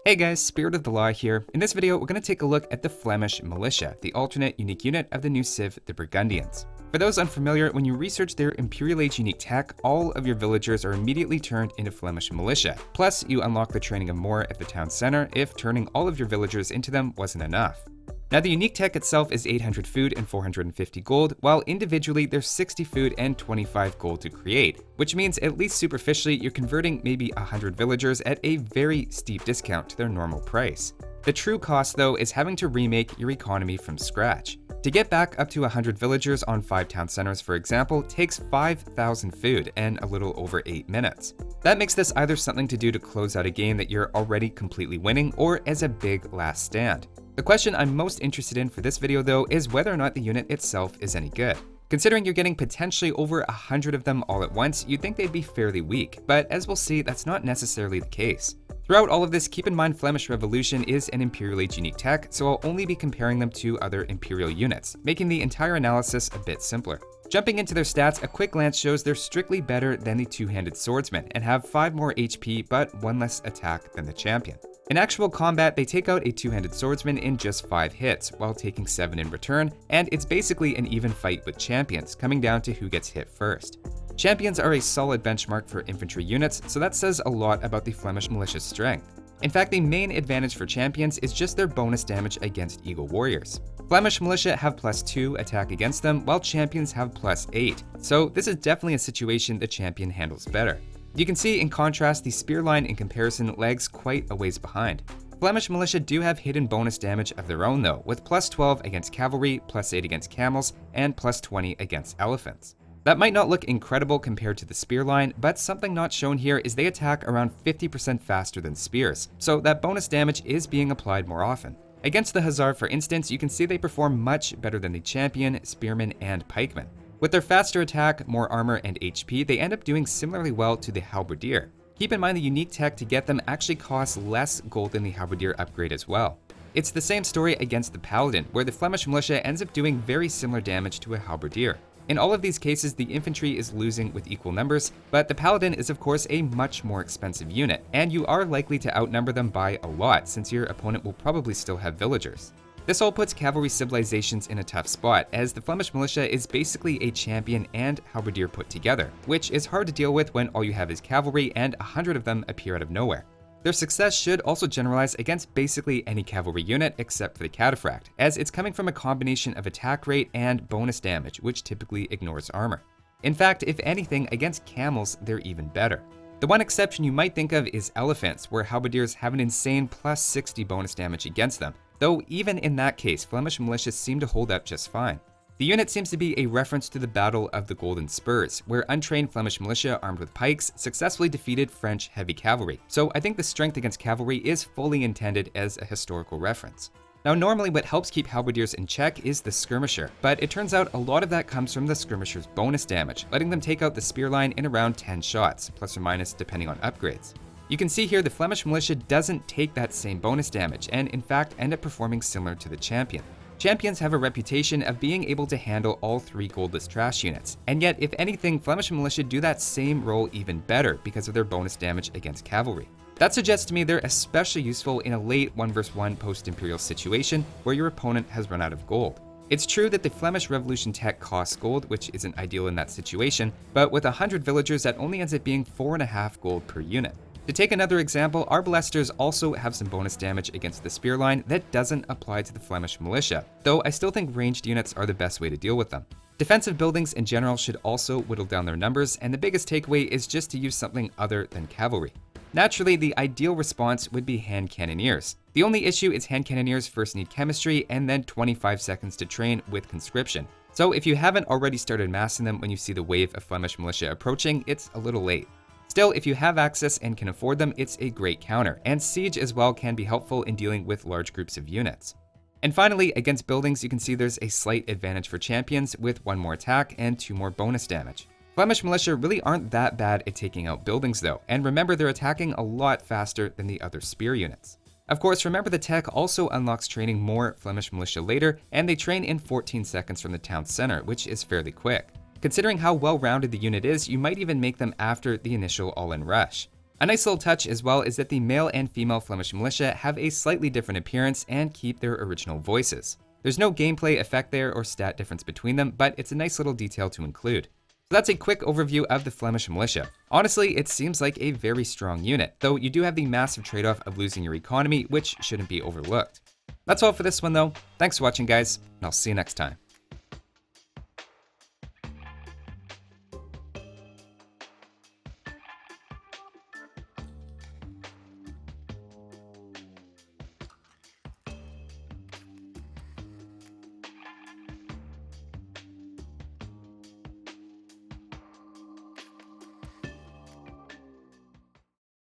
Hey guys, Spirit of the Law here. In this video, we're going to take a look at the Flemish Militia, the alternate unique unit of the new civ, the Burgundians. For those unfamiliar, when you research their Imperial Age unique tech, all of your villagers are immediately turned into Flemish Militia. Plus, you unlock the training of more at the town center if turning all of your villagers into them wasn't enough. Now, the unique tech itself is 800 food and 450 gold, while individually there's 60 food and 25 gold to create, which means at least superficially you're converting maybe 100 villagers at a very steep discount to their normal price. The true cost, though, is having to remake your economy from scratch. To get back up to 100 villagers on 5 town centers, for example, takes 5,000 food and a little over 8 minutes. That makes this either something to do to close out a game that you're already completely winning, or as a big last stand. The question I'm most interested in for this video, though, is whether or not the unit itself is any good. Considering you're getting potentially over 100 of them all at once, you'd think they'd be fairly weak, but as we'll see, that's not necessarily the case. Throughout all of this, keep in mind Flemish Revolution is an Imperial Age unique tech, so I'll only be comparing them to other Imperial units, making the entire analysis a bit simpler. Jumping into their stats, a quick glance shows they're strictly better than the two-handed swordsmen and have 5 more HP but 1 less attack than the champion. In actual combat, they take out a two-handed swordsman in just 5 hits, while taking 7 in return, and it's basically an even fight with champions, coming down to who gets hit first. Champions are a solid benchmark for infantry units, so that says a lot about the Flemish Militia's strength. In fact, the main advantage for champions is just their bonus damage against Eagle Warriors. Flemish Militia have +2 attack against them, while champions have +8, so this is definitely a situation the champion handles better. You can see, in contrast, the spear line in comparison lags quite a ways behind. Flemish Militia do have hidden bonus damage of their own though, with +12 against cavalry, +8 against camels, and +20 against elephants. That might not look incredible compared to the spear line, but something not shown here is they attack around 50% faster than spears, so that bonus damage is being applied more often. Against the hussar, for instance, you can see they perform much better than the champion, spearmen, and pikemen. With their faster attack, more armor, and HP, they end up doing similarly well to the halberdier. Keep in mind the unique tech to get them actually costs less gold than the halberdier upgrade as well. It's the same story against the paladin, where the Flemish Militia ends up doing very similar damage to a halberdier. In all of these cases, the infantry is losing with equal numbers, but the paladin is of course a much more expensive unit, and you are likely to outnumber them by a lot since your opponent will probably still have villagers. This all puts cavalry civilizations in a tough spot, as the Flemish Militia is basically a champion and halberdier put together, which is hard to deal with when all you have is cavalry and 100 of them appear out of nowhere. Their success should also generalize against basically any cavalry unit except for the cataphract, as it's coming from a combination of attack rate and bonus damage, which typically ignores armor. In fact, if anything, against camels, they're even better. The one exception you might think of is elephants, where halberdiers have an insane +60 bonus damage against them, though even in that case, Flemish Militia seem to hold up just fine. The unit seems to be a reference to the Battle of the Golden Spurs, where untrained Flemish Militia armed with pikes successfully defeated French heavy cavalry, so I think the strength against cavalry is fully intended as a historical reference. Now, normally what helps keep halberdiers in check is the skirmisher, but it turns out a lot of that comes from the skirmisher's bonus damage, letting them take out the spear line in around 10 shots, plus or minus depending on upgrades. You can see here the Flemish Militia doesn't take that same bonus damage, and in fact end up performing similar to the champion. Champions have a reputation of being able to handle all 3 goldless trash units, and yet if anything, Flemish Militia do that same role even better because of their bonus damage against cavalry. That suggests to me they're especially useful in a late 1 vs 1 post-imperial situation where your opponent has run out of gold. It's true that the Flemish Revolution tech costs gold, which isn't ideal in that situation, but with 100 villagers that only ends up being 4.5 gold per unit. To take another example, arbalesters also have some bonus damage against the spear line that doesn't apply to the Flemish Militia, though I still think ranged units are the best way to deal with them. Defensive buildings in general should also whittle down their numbers, and the biggest takeaway is just to use something other than cavalry. Naturally, the ideal response would be hand cannoneers. The only issue is hand cannoneers first need chemistry and then 25 seconds to train with conscription. So if you haven't already started massing them when you see the wave of Flemish Militia approaching, it's a little late. Still, if you have access and can afford them, it's a great counter, and siege as well can be helpful in dealing with large groups of units. And finally, against buildings, you can see there's a slight advantage for champions with 1 more attack and 2 more bonus damage. Flemish Militia really aren't that bad at taking out buildings though, and remember they're attacking a lot faster than the other spear units. Of course, remember the tech also unlocks training more Flemish Militia later, and they train in 14 seconds from the town center, which is fairly quick. Considering how well-rounded the unit is, you might even make them after the initial all-in rush. A nice little touch as well is that the male and female Flemish Militia have a slightly different appearance and keep their original voices. There's no gameplay effect there or stat difference between them, but it's a nice little detail to include. So that's a quick overview of the Flemish Militia. Honestly, it seems like a very strong unit, though you do have the massive trade-off of losing your economy, which shouldn't be overlooked. That's all for this one though. Thanks for watching guys, and I'll see you next time.